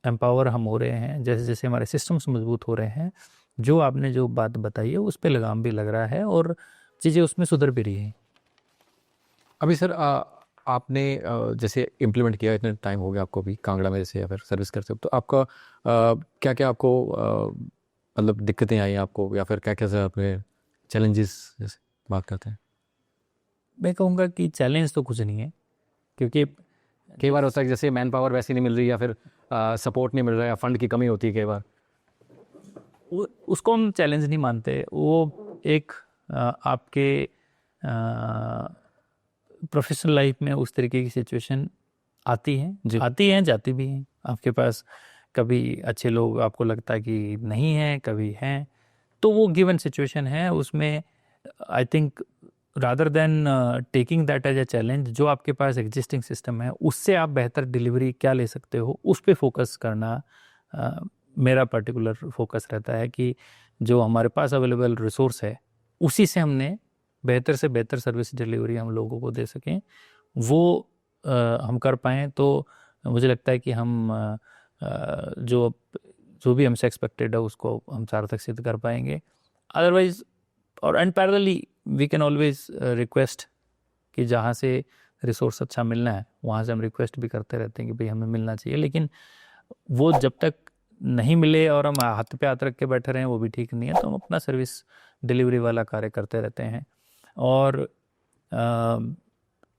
एम्पावर हम हो रहे हैं, जैसे जैसे हमारे सिस्टम्स मजबूत हो रहे हैं, जो आपने जो बात बताई है उस पर लगाम भी लग रहा है और चीज़ें उसमें सुधर भी रही हैं। अभी सर आपने जैसे इम्प्लीमेंट किया, इतने टाइम हो गया आपको भी कांगड़ा में जैसे या फिर सर्विस करते हो, तो आपका क्या क्या आपको मतलब दिक्कतें आई आपको, या फिर क्या क्या आपके चैलेंजेस जैसे बात करते हैं? मैं कहूँगा कि चैलेंज तो कुछ नहीं है, क्योंकि कई बार होता है कि जैसे मैन पावर वैसी नहीं मिल रही, या फिर सपोर्ट नहीं मिल रहा, या फंड की कमी होती है कई बार। उसको हम चैलेंज नहीं मानते। वो एक आपके प्रोफेशनल लाइफ में उस तरीके की सिचुएशन आती हैं जाती भी हैं। आपके पास कभी अच्छे लोग आपको लगता है कि नहीं है, कभी हैं, तो वो गिवन सिचुएशन है। उसमें I think rather than taking that as a challenge, जो आपके पास एग्जिस्टिंग सिस्टम है उससे आप बेहतर डिलीवरी क्या ले सकते हो उस पर फोकस करना मेरा पर्टिकुलर फोकस रहता है कि जो हमारे पास अवेलेबल रिसोर्स है उसी से हमने बेहतर से बेहतर सर्विस डिलीवरी हम लोगों को दे सकें, वो हम कर पाएँ। तो मुझे लगता है कि हम जो भी हमसे एक्सपेक्टेड है उसको हम सार्थक सिद्ध कर पाएंगे। अदरवाइज और and parallelly we can always request कि जहाँ से रिसोर्स अच्छा मिलना है वहाँ से हम रिक्वेस्ट भी करते रहते हैं कि भाई हमें मिलना चाहिए, लेकिन वो जब तक नहीं मिले और हम हाथ पे हाथ रख के बैठे रहें वो भी ठीक नहीं है। तो हम अपना सर्विस डिलीवरी वाला कार्य करते रहते हैं और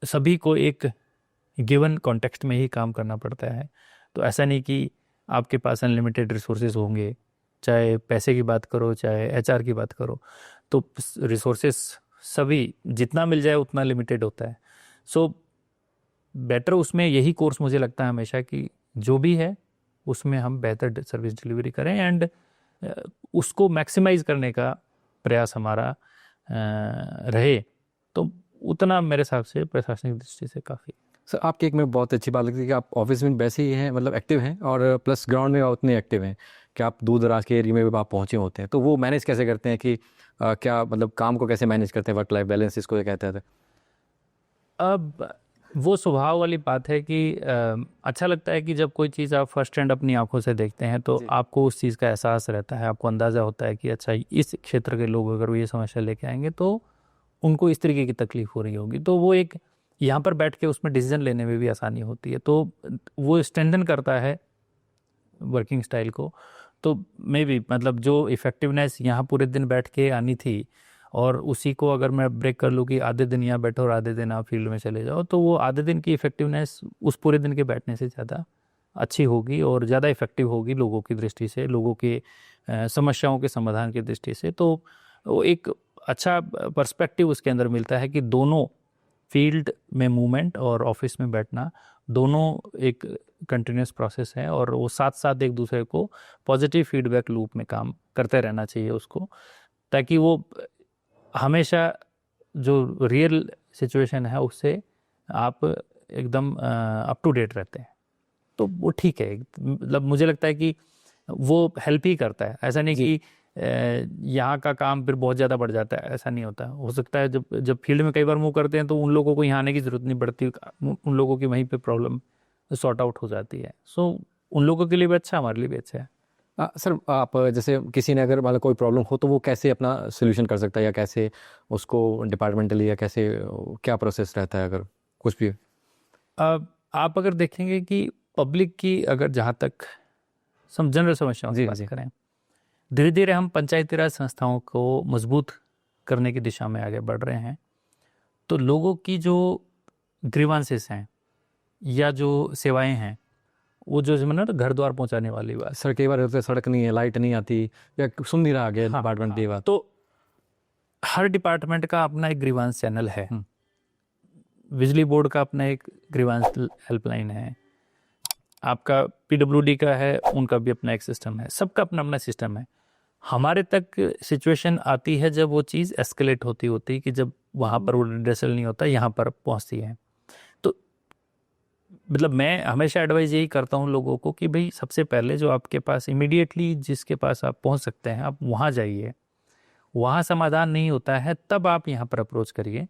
सभी को एक गिवन कॉन्टेक्स्ट में ही काम करना पड़ता है। तो ऐसा नहीं कि आपके पास अनलिमिटेड रिसोर्सेज होंगे, चाहे पैसे की बात करो चाहे एचआर की बात करो, तो रिसोर्सेज सभी जितना मिल जाए उतना लिमिटेड होता है। सो बेटर उसमें यही कोर्स मुझे लगता है हमेशा कि जो भी है उसमें हम बेहतर सर्विस डिलीवरी करें एंड उसको मैक्सिमाइज करने का प्रयास हमारा रहे, तो उतना मेरे हिसाब से प्रशासनिक दृष्टि से काफ़ी। सर आपकी एक में बहुत अच्छी बात लगती है कि आप ऑफिस में वैसे ही हैं, मतलब एक्टिव हैं, और प्लस ग्राउंड में उतने एक्टिव हैं कि आप दूर दराज के एरिया में भी आप पहुँचे होते हैं। तो वो मैनेज कैसे करते हैं कि क्या मतलब काम को कैसे मैनेज करते हैं, वर्क लाइफ बैलेंस इसको कहते हैं? अब वो स्वभाव वाली बात है कि अच्छा लगता है कि जब कोई चीज़ आप फर्स्ट हैंड अपनी आंखों से देखते हैं तो आपको उस चीज़ का एहसास रहता है, आपको अंदाज़ा होता है कि अच्छा इस क्षेत्र के लोग अगर वो ये समस्या लेके आएंगे तो उनको इस तरीके की तकलीफ हो रही होगी, तो वो एक यहाँ पर बैठ के उसमें डिसीजन लेने में भी आसानी होती है। तो वो स्ट्रेंथन करता है वर्किंग स्टाइल को। तो मे बी मतलब जो इफ़ेक्टिवनेस यहाँ पूरे दिन बैठ के आनी थी और उसी को अगर मैं ब्रेक कर लूँ कि आधे दिन यहाँ बैठो और आधे दिन आप फील्ड में चले जाओ, तो वो आधे दिन की इफ़ेक्टिवनेस उस पूरे दिन के बैठने से ज़्यादा अच्छी होगी और ज़्यादा इफ़ेक्टिव होगी लोगों की दृष्टि से, लोगों के समस्याओं के समाधान की दृष्टि से। तो वो एक अच्छा पर्सपेक्टिव उसके अंदर मिलता है कि दोनों फील्ड में मूवमेंट और ऑफिस में बैठना दोनों एक कंटिन्यूस प्रोसेस है और वो साथ साथ एक दूसरे को पॉजिटिव फीडबैक लूप में काम करते रहना चाहिए उसको। ताकि वो हमेशा जो रियल सिचुएशन है उससे आप एकदम अप टू डेट रहते हैं। तो वो ठीक है, मतलब मुझे लगता है कि वो हेल्प ही करता है। ऐसा नहीं कि यहाँ का काम फिर बहुत ज़्यादा बढ़ जाता है, ऐसा नहीं होता। हो सकता है जब जब फील्ड में कई बार मूव करते हैं तो उन लोगों को यहाँ आने की ज़रूरत नहीं पड़ती, उन लोगों की वहीं पे प्रॉब्लम सॉर्ट आउट हो जाती है। सो उन लोगों के लिए भी अच्छा, हमारे लिए भी अच्छा है। सर आप जैसे किसी ने अगर मतलब कोई प्रॉब्लम हो तो वो कैसे अपना सोल्यूशन कर सकता है, या कैसे उसको डिपार्टमेंटली, या कैसे क्या प्रोसेस रहता है अगर कुछ भी? आप अगर देखेंगे कि पब्लिक की अगर जहाँ तक जनरल समस्याओं की बात करें, धीरे धीरे हम पंचायती राज संस्थाओं को मजबूत करने की दिशा में आगे बढ़ रहे हैं। तो लोगों की जो ग्रीवांसेस हैं या जो सेवाएं हैं, वो जो ना घर द्वार पहुंचाने वाली बात। सर कई बार होता है सड़क नहीं है, लाइट नहीं आती, या सुन नहीं रहा आगे डिपार्टमेंट की बात। तो हर डिपार्टमेंट का अपना एक ग्रीवांस चैनल है। बिजली बोर्ड का अपना एक ग्रीवांस हेल्पलाइन है, आपका पीडब्ल्यूडी का है, उनका भी अपना एक सिस्टम है, सबका अपना अपना सिस्टम है। हमारे तक सिचुएशन आती है जब वो चीज़ एस्केलेट होती कि जब वहाँ पर वो रिड्रेसल नहीं होता, यहाँ पर पहुँचती है। तो मतलब मैं हमेशा एडवाइस यही करता हूँ लोगों को कि भाई सबसे पहले जो आपके पास इमीडिएटली जिसके पास आप पहुँच सकते हैं, आप वहाँ जाइए। वहाँ समाधान नहीं होता है तब आप यहाँ पर अप्रोच करिए,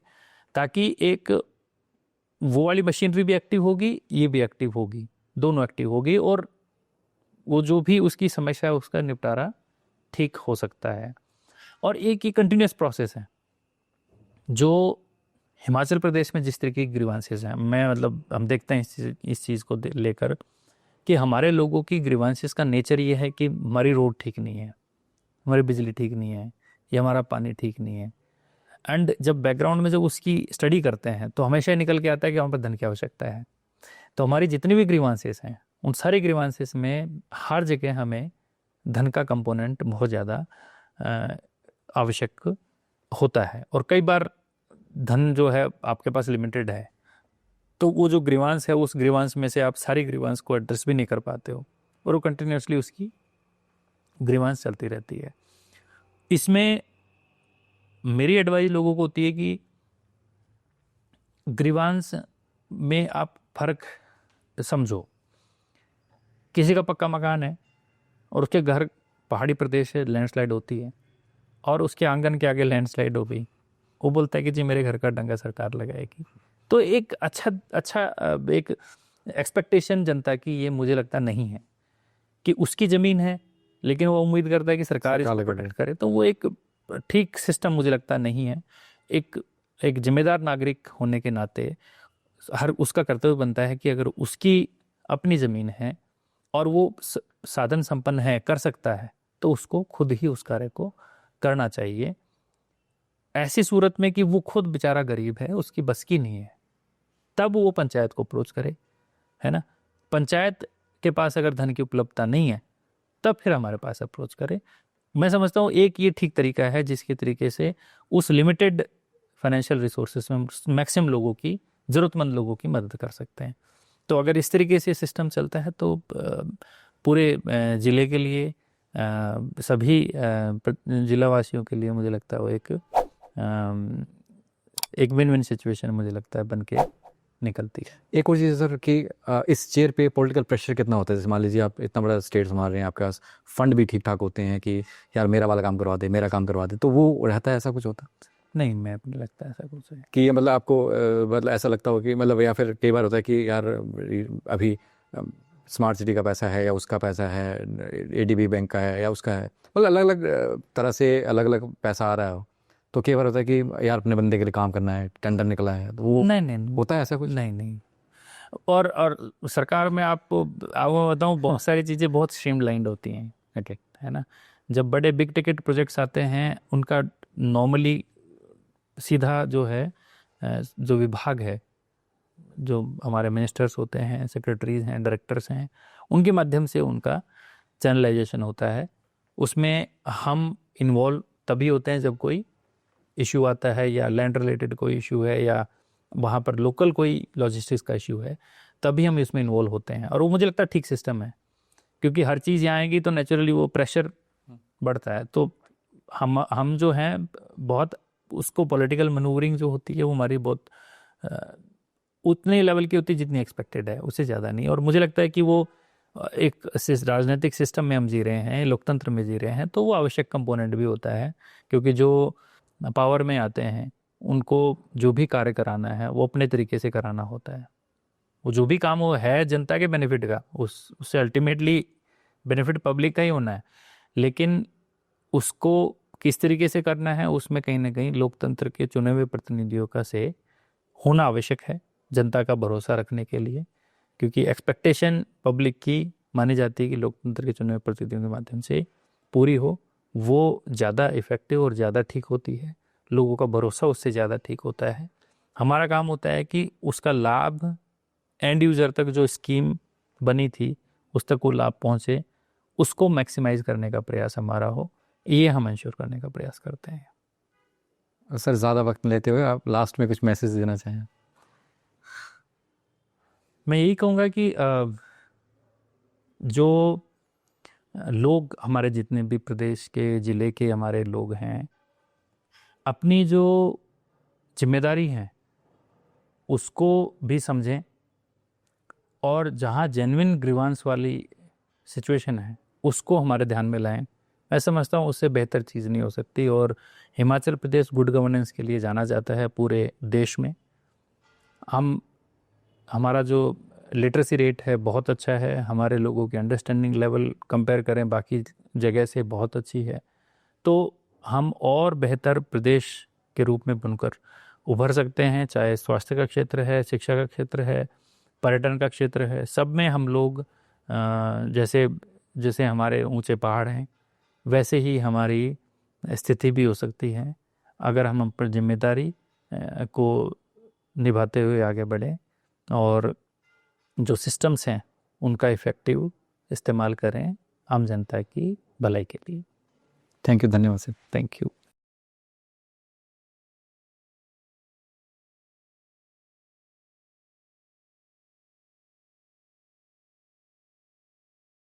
ताकि एक वो वाली मशीनरी भी एक्टिव होगी, ये भी एक्टिव होगी, दोनों एक्टिव होगी, और वो जो भी उसकी समस्या है उसका निपटारा ठीक हो सकता है। और एक ये कंटिन्यूस प्रोसेस है। जो हिमाचल प्रदेश में जिस तरीके की ग्रीवांसेस हैं, मैं मतलब हम देखते हैं इस चीज़ को लेकर कि हमारे लोगों की ग्रीवांसेस का नेचर ये है कि हमारी रोड ठीक नहीं है, हमारी बिजली ठीक नहीं है, या हमारा पानी ठीक नहीं है। एंड जब बैकग्राउंड में जब उसकी स्टडी करते हैं तो हमेशा ही निकल के आता है कि हमारे पास धन की आवश्यकता है। तो हमारी जितनी भी ग्रीवांसेस हैं, उन सारी ग्रीवांसेस में हर जगह हमें धन का कंपोनेंट बहुत ज़्यादा आवश्यक होता है। और कई बार धन जो है आपके पास लिमिटेड है, तो वो जो ग्रीवांस है, उस ग्रीवांस में से आप सारी ग्रीवांस को एड्रेस भी नहीं कर पाते हो, और वो कंटिन्यूसली उसकी ग्रीवांस चलती रहती है। इसमें मेरी एडवाइस लोगों को होती है कि ग्रीवांस में आप फर्क समझो। किसी का पक्का मकान है और उसके घर पहाड़ी प्रदेश है, लैंडस्लाइड होती है, और उसके आंगन के आगे लैंडस्लाइड हो गई, वो बोलता है कि जी मेरे घर का डंगा सरकार लगाएगी। तो एक अच्छा एक एक्सपेक्टेशन जनता की ये मुझे लगता नहीं है कि उसकी ज़मीन है लेकिन वो उम्मीद करता है कि सरकार इसको प्रोटेक्ट करे। तो वो एक ठीक सिस्टम मुझे लगता नहीं है। एक जिम्मेदार नागरिक होने के नाते हर उसका कर्तव्य बनता है कि अगर उसकी अपनी ज़मीन है और वो साधन संपन्न है, कर सकता है, तो उसको खुद ही उस कार्य को करना चाहिए। ऐसी सूरत में कि वो खुद बेचारा गरीब है, उसकी बस की नहीं है, तब वो पंचायत को अप्रोच करे, है ना। पंचायत के पास अगर धन की उपलब्धता नहीं है तब फिर हमारे पास अप्रोच करे। मैं समझता हूँ एक ये ठीक तरीका है जिसके तरीके से उस लिमिटेड फाइनेंशियल रिसोर्सेज में मैक्सिमम लोगों की, ज़रूरतमंद लोगों की मदद कर सकते हैं। तो अगर इस तरीके से सिस्टम चलता है तो पूरे ज़िले के लिए, सभी जिला वासियों के लिए मुझे लगता है वो एक विन विन सिचुएशन मुझे लगता है बन के निकलती है। एक और चीज़ सर कि इस चेयर पे पॉलिटिकल प्रेशर कितना होता है? जैसे मान लीजिए आप इतना बड़ा स्टेट संभाल रहे हैं, आपके पास फंड भी ठीक ठाक होते हैं कि यार मेरा वाला काम करवा दे, मेरा काम करवा दे, तो वो रहता है, ऐसा कुछ होता नहीं? मैं अपने लगता है ऐसा कुछ है कि मतलब आपको मतलब ऐसा लगता हो कि मतलब, या फिर कई बार होता है कि यार अभी स्मार्ट सिटी का पैसा है, या उसका पैसा है, एडीबी बैंक का है, या उसका है, मतलब अलग अलग तरह से अलग अलग पैसा आ रहा हो, तो कई बार होता है कि यार अपने बंदे के लिए काम करना है, टेंडर निकला है, तो वो नहीं होता है ऐसा कुछ? नहीं। और सरकार में आपको बताऊँ, बहुत सारी चीज़ें बहुत स्ट्रीमलाइंड होती हैं, ओके, है ना। जब बड़े बिग टिकट प्रोजेक्ट्स आते हैं, उनका नॉर्मली सीधा जो है जो विभाग है, जो हमारे मिनिस्टर्स होते हैं, सेक्रेटरीज हैं, डायरेक्टर्स हैं, उनके माध्यम से उनका चैनलाइजेशन होता है। उसमें हम इन्वॉल्व तभी होते हैं जब कोई इशू आता है, या लैंड रिलेटेड कोई इशू है, या वहाँ पर लोकल कोई लॉजिस्टिक्स का इशू है, तभी हम इसमें इन्वॉल्व होते हैं। और वो मुझे लगता है ठीक सिस्टम है, क्योंकि हर चीज़ यहाँ आएगी तो नेचुरली वो प्रेशर बढ़ता है। तो हम जो हैं बहुत उसको पॉलिटिकल मनूवरिंग जो होती है वो हमारी बहुत उतने लेवल की होती है जितनी एक्सपेक्टेड है, उससे ज़्यादा नहीं। और मुझे लगता है कि वो एक राजनीतिक सिस्टम में हम जी रहे हैं, लोकतंत्र में जी रहे हैं, तो वो आवश्यक कंपोनेंट भी होता है, क्योंकि जो पावर में आते हैं उनको जो भी कार्य कराना है वो अपने तरीके से कराना होता है। वो जो भी काम वो है जनता के बेनिफिट का, उससे अल्टीमेटली बेनिफिट पब्लिक का ही होना है, लेकिन उसको किस तरीके से करना है उसमें कहीं ना कहीं लोकतंत्र के चुने हुए प्रतिनिधियों का से होना आवश्यक है जनता का भरोसा रखने के लिए। क्योंकि एक्सपेक्टेशन पब्लिक की मानी जाती है कि लोकतंत्र के चुने हुए प्रतिनिधियों के माध्यम से पूरी हो, वो ज़्यादा इफेक्टिव और ज़्यादा ठीक होती है, लोगों का भरोसा उससे ज़्यादा ठीक होता है। हमारा काम होता है कि उसका लाभ एंड यूज़र तक, जो स्कीम बनी थी उस तक वो लाभ पहुँचे, उसको मैक्सिमाइज करने का प्रयास हमारा हो, ये हम इंश्योर करने का प्रयास करते हैं। सर ज़्यादा वक्त लेते हुए आप लास्ट में कुछ मैसेज देना चाहें? मैं यही कहूँगा कि जो लोग हमारे जितने भी प्रदेश के ज़िले के हमारे लोग हैं, अपनी जो जिम्मेदारी है उसको भी समझें, और जहाँ जेन्युइन ग्रीवांस वाली सिचुएशन है उसको हमारे ध्यान में लाएं। मैं समझता हूँ उससे बेहतर चीज़ नहीं हो सकती। और हिमाचल प्रदेश गुड गवर्नेंस के लिए जाना जाता है पूरे देश में। हमारा जो लिटरेसी रेट है बहुत अच्छा है, हमारे लोगों की अंडरस्टैंडिंग लेवल कंपेयर करें बाकी जगह से बहुत अच्छी है। तो हम और बेहतर प्रदेश के रूप में बनकर उभर सकते हैं, चाहे स्वास्थ्य का क्षेत्र है, शिक्षा का क्षेत्र है, पर्यटन का क्षेत्र है। सब में हम लोग जैसे जैसे हमारे ऊंचे पहाड़ हैं वैसे ही हमारी स्थिति भी हो सकती है अगर हम पर जिम्मेदारी को निभाते हुए आगे बढ़ें और जो सिस्टम्स हैं उनका इफ़ेक्टिव इस्तेमाल करें आम जनता की भलाई के लिए। थैंक यू, धन्यवाद सर। Thank you.